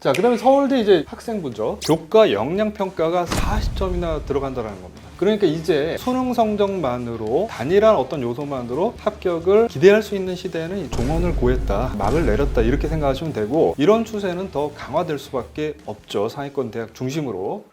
자, 그 다음에 서울대 이제 학생부죠. 교과 역량평가가 40점이나 들어간다는 겁니다. 그러니까 이제 수능 성적만으로 단일한 어떤 요소만으로 합격을 기대할 수 있는 시대에는 이 종언을 고했다, 막을 내렸다 이렇게 생각하시면 되고, 이런 추세는 더 강화될 수밖에 없죠. 상위권 대학 중심으로.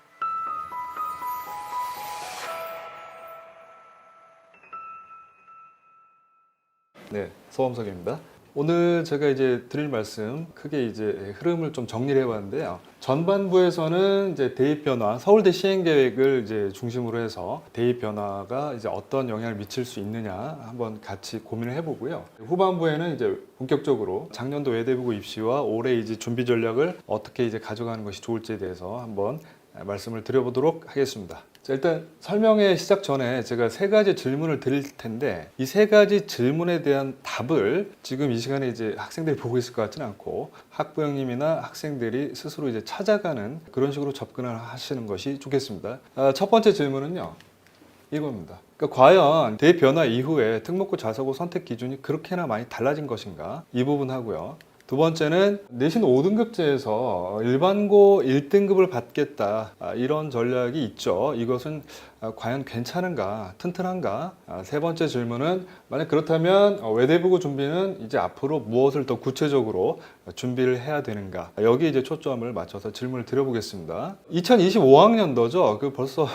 네, 서범석입니다. 오늘 제가 이제 드릴 말씀 크게 이제 흐름을 좀 정리를 해봤는데요. 전반부에서는 이제 대입 변화, 서울대 시행 계획을 이제 중심으로 해서 대입 변화가 이제 어떤 영향을 미칠 수 있느냐 한번 같이 고민을 해보고요. 후반부에는 이제 본격적으로 작년도 외대부고 입시와 올해 이제 준비 전략을 어떻게 이제 가져가는 것이 좋을지에 대해서 한번 말씀을 드려보도록 하겠습니다. 자, 일단 설명의 시작 전에 제가 세 가지 질문을 드릴 텐데, 이 세 가지 질문에 대한 답을 지금 이 시간에 이제 학생들이 보고 있을 것 같지는 않고 학부형님이나 학생들이 스스로 이제 찾아가는 그런 식으로 접근을 하시는 것이 좋겠습니다. 첫 번째 질문은요, 이겁니다. 그러니까 과연 대입 변화 이후에 특목고 자사고 선택 기준이 그렇게나 많이 달라진 것인가? 이 부분 하고요. 두 번째는 내신 5등급제에서 일반고 1등급을 받겠다, 이런 전략이 있죠. 이것은 과연 괜찮은가, 튼튼한가? 세 번째 질문은 만약 그렇다면 외대부고 준비는 이제 앞으로 무엇을 더 구체적으로 준비를 해야 되는가? 여기 이제 초점을 맞춰서 질문을 드려보겠습니다. 2025학년도죠. 그 벌써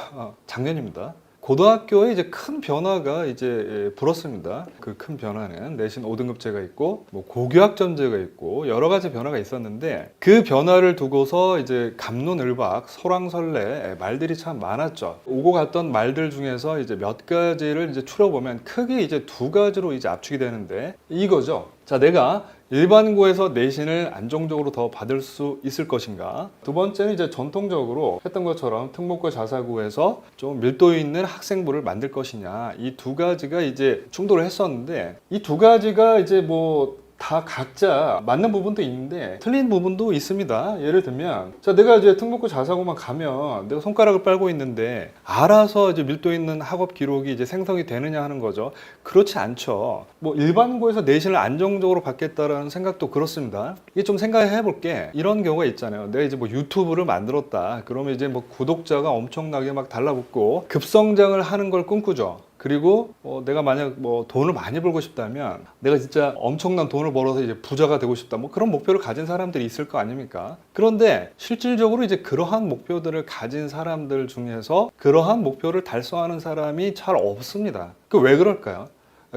작년입니다. 고등학교에 이제 큰 변화가 이제 불었습니다. 그 큰 변화는 내신 5등급제가 있고, 뭐 고교학점제가 있고, 여러 가지 변화가 있었는데, 그 변화를 두고서 이제 갑론을박, 설왕설래 말들이 참 많았죠. 오고 갔던 말들 중에서 이제 몇 가지를 이제 추려보면 크게 이제 두 가지로 이제 압축이 되는데, 이거죠. 자, 내가 일반고에서 내신을 안정적으로 더 받을 수 있을 것인가? 두 번째는 이제 전통적으로 했던 것처럼 특목고 자사고에서 좀 밀도 있는 학생부를 만들 것이냐. 이 두 가지가 이제 충돌을 했었는데, 이 두 가지가 이제 뭐 다 각자 맞는 부분도 있는데 틀린 부분도 있습니다. 예를 들면, 자, 내가 이제 특목고 자사고만 가면 내가 손가락을 빨고 있는데 알아서 이제 밀도 있는 학업 기록이 이제 생성이 되느냐 하는 거죠. 그렇지 않죠. 뭐 일반고에서 내신을 안정적으로 받겠다라는 생각도 그렇습니다. 이게 좀 생각해 볼게. 이런 경우가 있잖아요. 내가 이제 뭐 유튜브를 만들었다. 그러면 이제 뭐 구독자가 엄청나게 막 달라붙고 급성장을 하는 걸 꿈꾸죠. 그리고 내가 만약 뭐 돈을 많이 벌고 싶다면, 내가 진짜 엄청난 돈을 벌어서 이제 부자가 되고 싶다, 뭐 그런 목표를 가진 사람들이 있을 거 아닙니까? 그런데 실질적으로 이제 그러한 목표들을 가진 사람들 중에서 그러한 목표를 달성하는 사람이 잘 없습니다. 그 왜 그럴까요?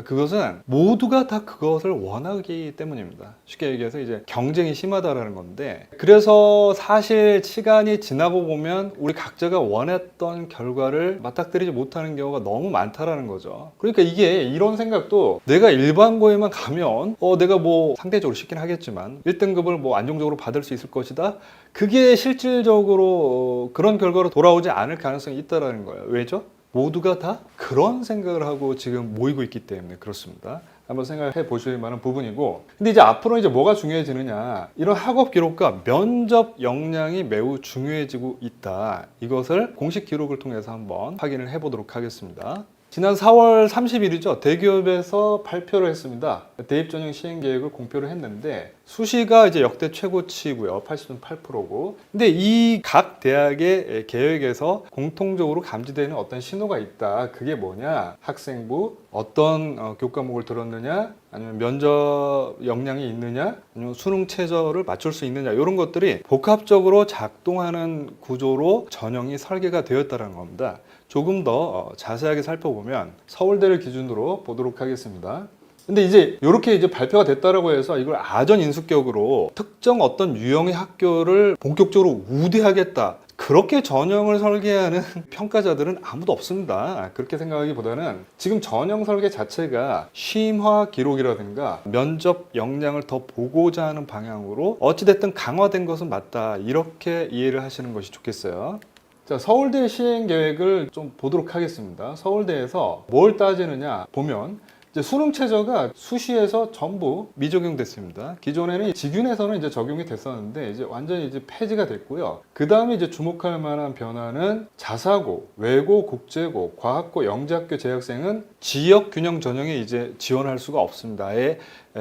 그것은 모두가 다 그것을 원하기 때문입니다. 쉽게 얘기해서 이제 경쟁이 심하다라는 건데, 그래서 사실 시간이 지나고 보면 우리 각자가 원했던 결과를 맞닥뜨리지 못하는 경우가 너무 많다라는 거죠. 그러니까 이게 이런 생각도, 내가 일반고에만 가면 내가 뭐 상대적으로 쉽긴 하겠지만 1등급을 뭐 안정적으로 받을 수 있을 것이다, 그게 실질적으로 그런 결과로 돌아오지 않을 가능성이 있다라는 거예요. 왜죠? 모두가 다 그런 생각을 하고 지금 모이고 있기 때문에 그렇습니다. 한번 생각해 보실 만한 부분이고, 근데 이제 앞으로 이제 뭐가 중요해지느냐, 이런 학업 기록과 면접 역량이 매우 중요해지고 있다. 이것을 공식 기록을 통해서 한번 확인을 해 보도록 하겠습니다. 지난 4월 30일이죠. 대기업에서 발표를 했습니다. 대입 전형 시행 계획을 공표를 했는데, 수시가 이제 역대 최고치고요. 80.8%고. 근데 이 각 대학의 계획에서 공통적으로 감지되는 어떤 신호가 있다. 그게 뭐냐? 학생부, 어떤 교과목을 들었느냐, 아니면 면접 역량이 있느냐, 아니면 수능 최저를 맞출 수 있느냐, 이런 것들이 복합적으로 작동하는 구조로 전형이 설계가 되었다는 겁니다. 조금 더 자세하게 살펴보면 서울대를 기준으로 보도록 하겠습니다. 근데 이제 이렇게 이제 발표가 됐다라고 해서 이걸 아전인수격으로 특정 어떤 유형의 학교를 본격적으로 우대하겠다, 그렇게 전형을 설계하는 평가자들은 아무도 없습니다. 그렇게 생각하기보다는 지금 전형 설계 자체가 심화 기록이라든가 면접 역량을 더 보고자 하는 방향으로 어찌됐든 강화된 것은 맞다, 이렇게 이해를 하시는 것이 좋겠어요. 자, 서울대 시행 계획을 좀 보도록 하겠습니다. 서울대에서 뭘 따지느냐 보면, 이제 수능 최저가 수시에서 전부 미적용됐습니다. 기존에는 직윤에서는 이제 적용이 됐었는데 이제 완전히 이제 폐지가 됐고요. 그 다음에 이제 주목할 만한 변화는 자사고, 외고, 국제고, 과학고, 영재학교 재학생은 지역 균형 전형에 이제 지원할 수가 없습니다. 아예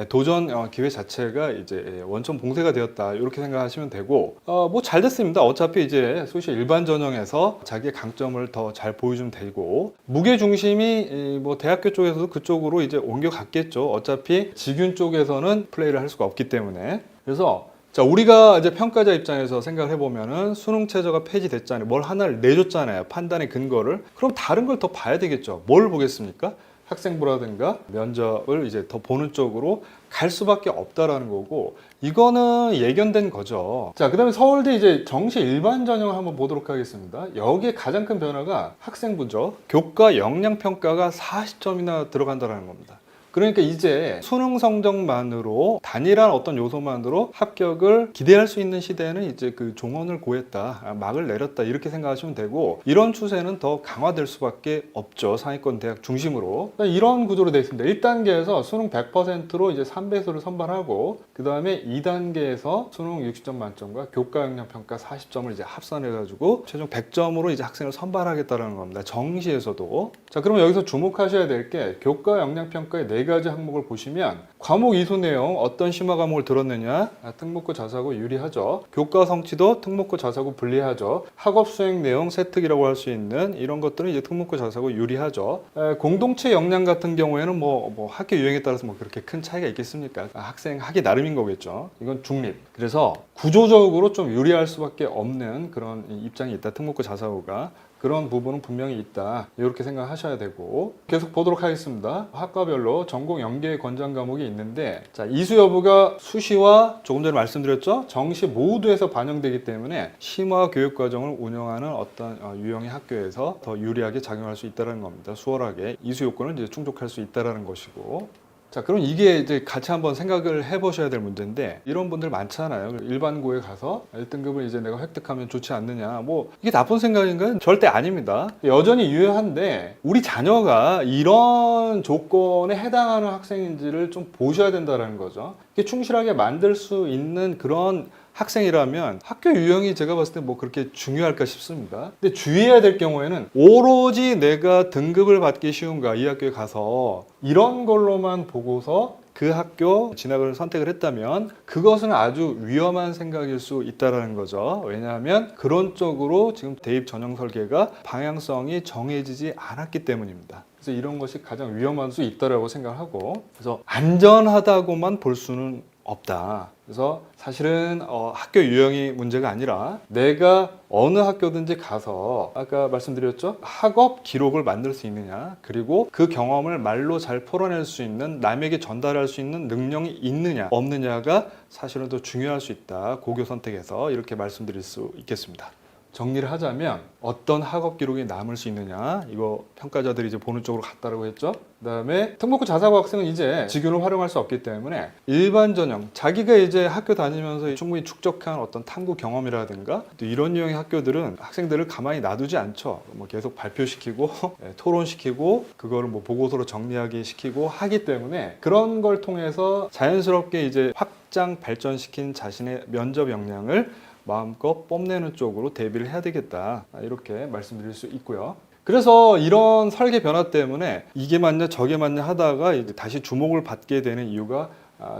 도전 기회 자체가 이제 원천 봉쇄가 되었다 이렇게 생각하시면 되고 뭐 잘 됐습니다. 어차피 이제 수시 일반 전형에서 자기의 강점을 더 잘 보여주면 되고 무게 중심이 뭐 대학교 쪽에서도 그쪽으로 이제 옮겨갔겠죠. 어차피 직윤 쪽에서는 플레이를 할 수가 없기 때문에. 그래서 자, 우리가 이제 평가자 입장에서 생각을 해보면은 수능 최저가 폐지됐잖아요. 뭘 하나를 내줬잖아요. 판단의 근거를. 그럼 다른 걸 더 봐야 되겠죠. 뭘 보겠습니까? 학생부라든가 면접을 이제 더 보는 쪽으로 갈 수밖에 없다라는 거고, 이거는 예견된 거죠. 자, 그 다음에 서울대 이제 정시 일반 전형을 한번 보도록 하겠습니다. 여기에 가장 큰 변화가 학생부죠. 교과 역량 평가가 40점이나 들어간다는 겁니다. 그러니까 이제 수능 성적만으로 단일한 어떤 요소만으로 합격을 기대할 수 있는 시대에는 이제 그 종언을 고했다, 막을 내렸다 이렇게 생각하시면 되고, 이런 추세는 더 강화될 수밖에 없죠. 상위권 대학 중심으로. 이런 구조로 되어 있습니다. 1단계에서 수능 100%로 이제 3배수를 선발하고, 그 다음에 2단계에서 수능 60점 만점과 교과 역량 평가 40점을 이제 합산해가지고 최종 100점으로 이제 학생을 선발하겠다는 겁니다. 정시에서도. 자, 그러면 여기서 주목하셔야 될 게 교과 역량 평가의 4가지 항목을 보시면 과목 이수 내용 어떤 심화 과목을 들었느냐, 특목고 자사고 유리하죠. 교과 성취도 특목고 자사고 불리하죠. 학업 수행 내용 세특이라고 할 수 있는 이런 것들은 이제 특목고 자사고 유리하죠. 공동체 역량 같은 경우에는 뭐 학교 유형에 따라서 뭐 그렇게 큰 차이가 있겠습니까? 학생 하기 나름인 거겠죠. 이건 중립. 그래서 구조적으로 좀 유리할 수밖에 없는 그런 입장이 있다. 특목고 자사고가. 그런 부분은 분명히 있다. 이렇게 생각하셔야 되고, 계속 보도록 하겠습니다. 학과별로 전공 연계 권장 과목이 있는데, 자, 이수 여부가 수시와 조금 전에 말씀드렸죠? 정시 모두에서 반영되기 때문에 심화 교육 과정을 운영하는 어떤 유형의 학교에서 더 유리하게 작용할 수 있다는 겁니다. 수월하게 이수 요건을 이제 충족할 수 있다는 것이고. 자, 그럼 이게 이제 같이 한번 생각을 해보셔야 될 문제인데, 이런 분들 많잖아요. 일반고에 가서 1등급을 이제 내가 획득하면 좋지 않느냐. 뭐 이게 나쁜 생각인가요? 절대 아닙니다. 여전히 유효한데 우리 자녀가 이런 조건에 해당하는 학생인지를 좀 보셔야 된다는 거죠. 이게 충실하게 만들 수 있는 그런 학생이라면 학교 유형이 제가 봤을 때 뭐 그렇게 중요할까 싶습니다. 근데 주의해야 될 경우에는 오로지 내가 등급을 받기 쉬운가, 이 학교에 가서 이런 걸로만 보고서 그 학교 진학을 선택을 했다면 그것은 아주 위험한 생각일 수 있다는 거죠. 왜냐하면 그런 쪽으로 지금 대입 전형 설계가 방향성이 정해지지 않았기 때문입니다. 그래서 이런 것이 가장 위험할 수 있다고 생각하고, 그래서 안전하다고만 볼 수는 없다. 그래서 사실은 학교 유형이 문제가 아니라 내가 어느 학교든지 가서 아까 말씀드렸죠? 학업 기록을 만들 수 있느냐, 그리고 그 경험을 말로 잘 풀어낼 수 있는, 남에게 전달할 수 있는 능력이 있느냐 없느냐가 사실은 더 중요할 수 있다. 고교 선택에서 이렇게 말씀드릴 수 있겠습니다. 정리를 하자면 어떤 학업 기록이 남을 수 있느냐, 이거 평가자들이 이제 보는 쪽으로 갔다라고 했죠. 그 다음에 특목고 자사고 학생은 이제 직윤을 활용할 수 없기 때문에 일반 전형, 자기가 이제 학교 다니면서 충분히 축적한 어떤 탐구 경험이라든가 또 이런 유형의 학교들은 학생들을 가만히 놔두지 않죠. 뭐 계속 발표시키고 토론시키고 그거를 뭐 보고서로 정리하게 시키고 하기 때문에 그런 걸 통해서 자연스럽게 이제 확장 발전시킨 자신의 면접 역량을 마음껏 뽐내는 쪽으로 대비를 해야 되겠다, 이렇게 말씀드릴 수 있고요. 그래서 이런 설계 변화 때문에 이게 맞냐 저게 맞냐 하다가 이제 다시 주목을 받게 되는 이유가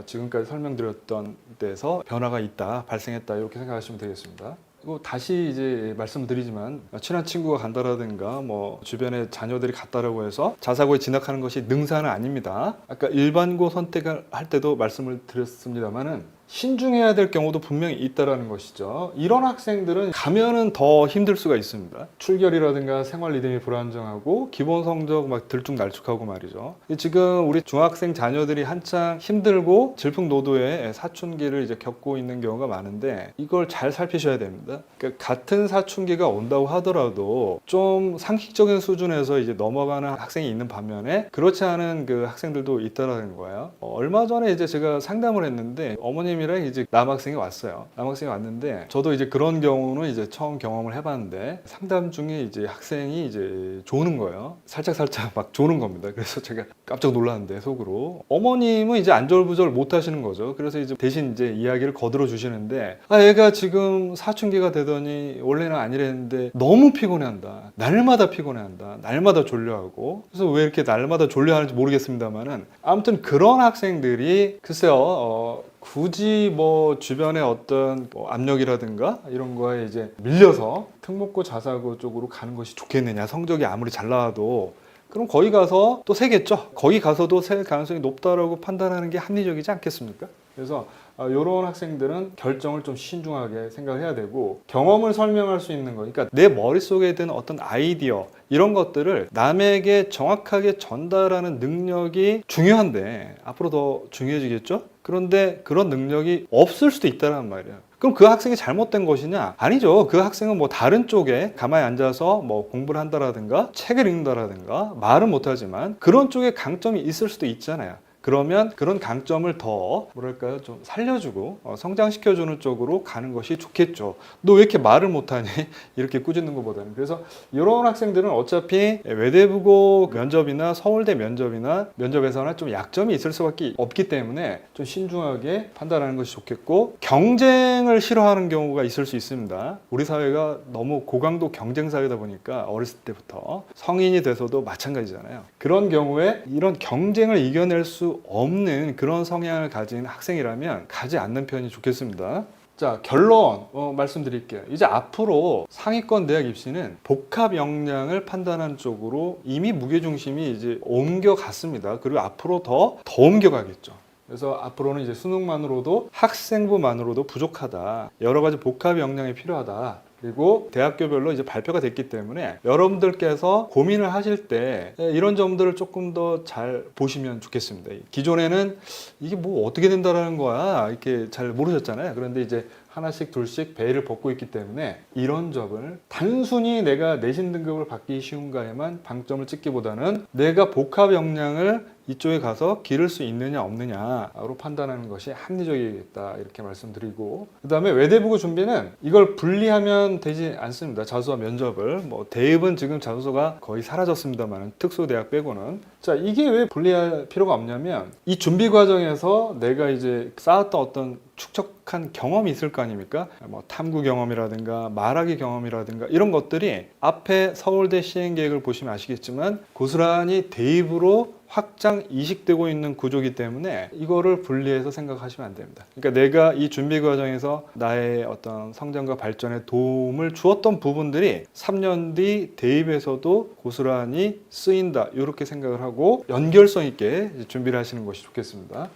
지금까지 설명드렸던 데서 변화가 있다, 발생했다, 이렇게 생각하시면 되겠습니다. 그리고 다시 이제 말씀드리지만 친한 친구가 간다라든가 뭐 주변에 자녀들이 갔다라고 해서 자사고에 진학하는 것이 능사는 아닙니다. 아까 일반고 선택을 할 때도 말씀을 드렸습니다만은 신중해야 될 경우도 분명히 있다라는 것이죠. 이런 학생들은 가면은 더 힘들 수가 있습니다. 출결이라든가 생활 리듬이 불안정하고 기본 성적 막 들쭉날쭉하고 말이죠. 지금 우리 중학생 자녀들이 한창 힘들고 질풍노도의 사춘기를 이제 겪고 있는 경우가 많은데 이걸 잘 살피셔야 됩니다. 그러니까 같은 사춘기가 온다고 하더라도 좀 상식적인 수준에서 이제 넘어가는 학생이 있는 반면에 그렇지 않은 그 학생들도 있다라는 거예요. 얼마 전에 이제 제가 상담을 했는데 어머님이 선생님이랑 이제 남학생이 왔어요. 남학생이 왔는데 저도 이제 그런 경우는 이제 처음 경험을 해봤는데 상담 중에 이제 학생이 이제 조는 거예요. 살짝 막 조는 겁니다. 그래서 제가 깜짝 놀랐는데 속으로 어머님은 이제 안절부절 못 하시는 거죠. 그래서 이제 대신 이제 이야기를 거들어 주시는데 애가 지금 사춘기가 되더니 원래는 아니랬는데 너무 피곤해한다. 날마다 피곤해한다. 날마다 졸려하고 그래서 왜 이렇게 날마다 졸려하는지 모르겠습니다만은 아무튼 그런 학생들이 글쎄요 굳이 뭐 주변의 어떤 뭐 압력이라든가 이런 거에 이제 밀려서 특목고 자사고 쪽으로 가는 것이 좋겠느냐 성적이 아무리 잘 나와도 그럼 거기 가서 또 새겠죠. 거기 가서도 셀 가능성이 높다라고 판단하는 게 합리적이지 않겠습니까? 그래서 이런 학생들은 결정을 좀 신중하게 생각을 해야 되고 경험을 설명할 수 있는 거 그러니까 내 머릿속에 드는 어떤 아이디어 이런 것들을 남에게 정확하게 전달하는 능력이 중요한데 앞으로 더 중요해지겠죠? 그런데 그런 능력이 없을 수도 있다는 말이에요. 그럼 그 학생이 잘못된 것이냐? 아니죠. 그 학생은 뭐 다른 쪽에 가만히 앉아서 뭐 공부를 한다라든가 책을 읽는다라든가 말은 못하지만 그런 쪽에 강점이 있을 수도 있잖아요. 그러면 그런 강점을 더 뭐랄까요 좀 살려주고 성장시켜주는 쪽으로 가는 것이 좋겠죠. 너 왜 이렇게 말을 못하니? 이렇게 꾸짖는 것보다는. 그래서 이런 학생들은 어차피 외대부고 면접이나 서울대 면접에서는 좀 약점이 있을 수밖에 없기 때문에 좀 신중하게 판단하는 것이 좋겠고 경쟁을 싫어하는 경우가 있을 수 있습니다. 우리 사회가 너무 고강도 경쟁 사회다 보니까 어렸을 때부터 성인이 돼서도 마찬가지잖아요. 그런 경우에 이런 경쟁을 이겨낼 수 없는 그런 성향을 가진 학생이라면 가지 않는 편이 좋겠습니다. 자, 결론 말씀드릴게요. 이제 앞으로 상위권 대학 입시는 복합 역량을 판단하는 쪽으로 이미 무게중심이 이제 옮겨갔습니다. 그리고 앞으로 더 옮겨가겠죠. 그래서 앞으로는 이제 수능만으로도 학생부만으로도 부족하다. 여러 가지 복합 역량이 필요하다. 그리고 대학교별로 이제 발표가 됐기 때문에 여러분들께서 고민을 하실 때 이런 점들을 조금 더 잘 보시면 좋겠습니다. 기존에는 이게 뭐 어떻게 된다라는 거야 이렇게 잘 모르셨잖아요. 그런데 이제 하나씩 둘씩 베일을 벗고 있기 때문에 이런 점을 단순히 내가 내신 등급을 받기 쉬운가에만 방점을 찍기보다는 내가 복합 역량을 이쪽에 가서 기를 수 있느냐 없느냐로 판단하는 것이 합리적이겠다 이렇게 말씀드리고 그 다음에 외대부고 준비는 이걸 분리하면 되지 않습니다. 자소서 면접을 뭐 대입은 지금 자소서가 거의 사라졌습니다만 특수대학 빼고는 자 이게 왜 분리할 필요가 없냐면 이 준비 과정에서 내가 이제 쌓았던 어떤 축적한 경험이 있을 거 아닙니까? 뭐 탐구 경험이라든가 말하기 경험이라든가 이런 것들이 앞에 서울대 시행계획을 보시면 아시겠지만 고스란히 대입으로 확장 이식되고 있는 구조이기 때문에 이거를 분리해서 생각하시면 안 됩니다. 그러니까 내가 이 준비 과정에서 나의 어떤 성장과 발전에 도움을 주었던 부분들이 3년 뒤 대입에서도 고스란히 쓰인다 이렇게 생각을 하고 연결성 있게 준비를 하시는 것이 좋겠습니다.